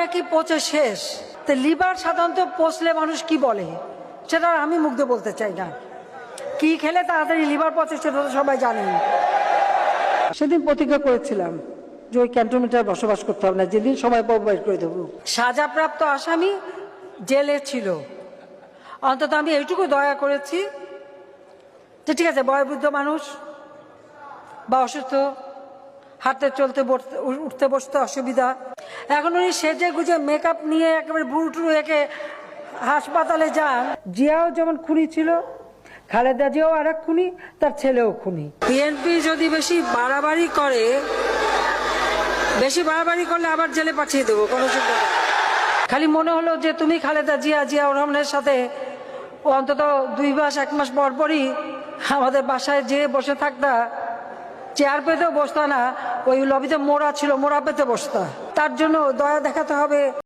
নাকি পচে শেষ। তো লিভার সাধারণত পচলে মানুষ কি বলে সেটা আমি মুখ দিয়ে বলতে চাই না। কি খেলে তাড়াতাড়ি লিভার পচে সেটা তো সবাই জানেন। সেদিন প্রতিজ্ঞা করেছিলাম যে ওই ক্যান্টনমেন্টে বসবাস করতে হবে না, যেদিন সময় পাবো বের করে দেবো। সাজাপ্রাপ্ত আসামি জেলে ছিল, অন্তত আমি এইটুকু দয়া করেছি যে ঠিক আছে বয়োবৃদ্ধ মানুষ বা অসুস্থ, হাঁটতে চলতে উঠতে বসতে অসুবিধা, এখন উনি সেজে গুজে মেকআপ নিয়ে একেবারে বুড়ো একে হাসপাতালে যান। জিয়াও যেমন খুনি ছিল, খালেদা জিয়াও আর এক খুনি, তার ছেলেও খুনি। বিএনপি যদি বেশি বাড়াবাড়ি করলে আবার জেলে পাঠিয়ে দেবো, কোনো চিন্তা নেই। খালি মনে হলো যে তুমি খালেদা জিয়াউর রহমানের সাথে অন্তত 2 মাস 1 মাস পর পরই আমাদের বাসায় যেয়ে বসে থাকতা, চেয়ার পেতেও বসতা না, ওই লবিতে মোড়া ছিল, মোড়া পেতে বসতা। তার জন্য দয়া দেখাতে হবে।